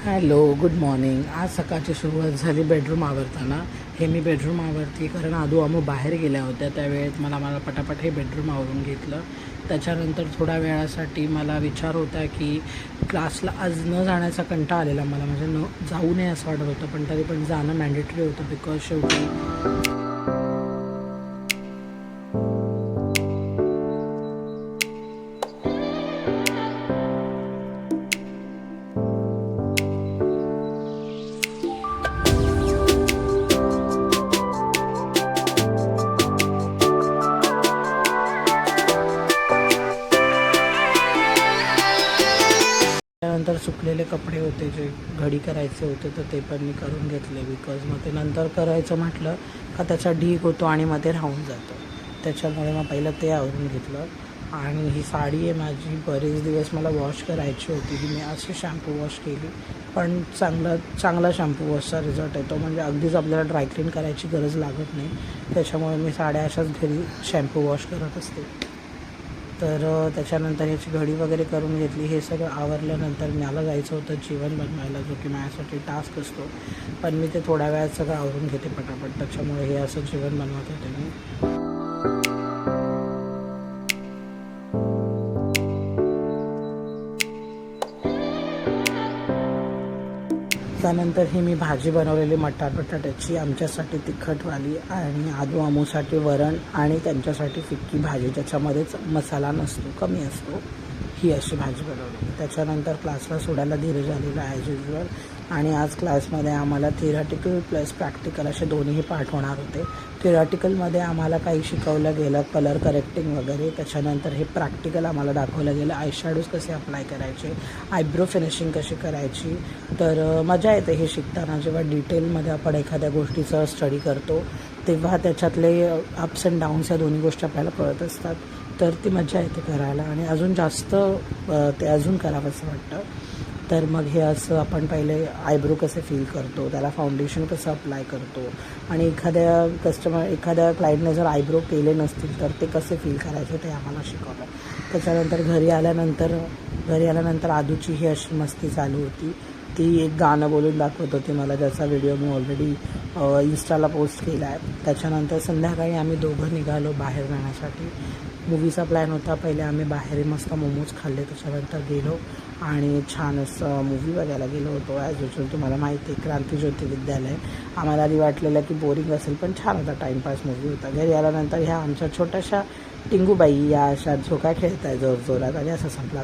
Hello, good morning. आज सकाळची सुरुवात झाली बेडरूम आवरताना. हे मी बेडरूम आवरते कारण आमू बाहेर गेल्या होत्या. त्यावेळेत मला पटापट हे बेडरूम आवरून घेतलं. त्याच्यानंतर थोड्या वेळासाठी मला विचार होता की क्लासला आज न जाण्याचा कंटाळा आलेला मला, म्हणजे न जाऊ नये असं वाटत होतं, पण तरी पण जाणं मॅन्डेटरी होतं बिकॉज शेवटी त्यानंतर सुकलेले कपडे होते जे घडी करायचे होते, तर ते पण मी करून घेतले बिकॉज मग ते नंतर करायचं म्हटलं का त्याचा ढीग होतो आणि मग ते राहून जातं. त्याच्यामुळे मग पहिलं ते आवरून घेतलं. आणि ही साडी आहे माझी, बरेच दिवस मला वॉश करायची होती. ही मी अशी शॅम्पू वॉश केली, पण चांगला शॅम्पू वॉशचा रिझल्ट येतो, म्हणजे अगदीच आपल्याला ड्रायक्लीन करायची गरज लागत नाही. त्याच्यामुळे मी साड्या अशाच घरी शॅम्पू वॉश करत असते. तर त्याच्यानंतर ह्याची घडी वगैरे करून घेतली. हे सगळं आवरल्यानंतर मला जायचं होतं जेवण बनवायला, जो की माझ्यासाठी टास्क असतो, पण मी ते थोड्या वेळात सगळं आवरून घेते पटापट. त्याच्यामुळे हे असं जेवण बनवत होते मी. त्यानंतर ही मी भाजी बनवलेली मटार बटाट्याची, आमच्यासाठी तिखटवाली, आणि आमूसाठी वरण, आणि त्यांच्यासाठी फिक्की भाजी ज्याच्यामध्येच मसाला नसतो, कमी असतो, ही अशी भाजी बनवली. त्याच्यानंतर क्लासला सोडायला धीरज आलेला ॲज युजल. आणि आज क्लासमध्ये आम्हाला थिअरॅटिकल प्लस प्रॅक्टिकल असे दोन्ही पार्ट होणार होते. थिअरॅटिकलमध्ये आम्हाला काही शिकवलं गेलं, कलर करेक्टिंग वगैरे. त्याच्यानंतर हे प्रॅक्टिकल आम्हाला दाखवलं गेलं, आयशॅडोज कसे अप्लाय करायचे, आयब्रो फिनिशिंग कशी करायची. तर मजा येते हे शिकताना. जेव्हा डिटेलमध्ये आपण एखाद्या गोष्टीचं स्टडी करतो तेव्हा त्याच्यातले अप्स अँड डाऊन्स या दोन्ही गोष्टी आपल्याला कळत असतात, तर ती मजा येते करायला, आणि अजून जास्त ते अजून करावं असं वाटतं. तर मग हे असं आपण पहिले आयब्रो कसे फील करतो, त्याला फाउंडेशन कसं अप्लाय करतो, आणि एखाद्या क्लायंटने जर आयब्रो केले नसतील तर ते कसे फील करायचे ते आम्हाला शिकवलं. त्याच्यानंतर घरी आल्यानंतर आदूची ही अशी मस्ती चालू होती. ती एक गाणं बोलून दाखवत होती मला, ज्याचा व्हिडिओ मी ऑलरेडी इन्स्टाला पोस्ट केला आहे. त्याच्यानंतर संध्याकाळी आम्ही दोघं निघालो बाहेर जाण्यासाठी. मूवीचा प्लॅन होता. पहिले आम्ही बाहेर मस्त मोमोज खाल्ले, त्याच्यानंतर गेलो आणि छान असं मूवी बघायला गेलो होतो. ॲज युजल तुम्हाला माहिती आहे, क्रांतीज्योती विद्यालय. आम्हाला आधी वाटलेलं की बोरिंग असेल, पण छान होता, टाईमपास मूवी होता. घरी आल्यानंतर ह्या आमच्या छोट्याशा टिंगूबाई या अशा झोका खेळत आहे जोरजोरात, आणि असं संपला.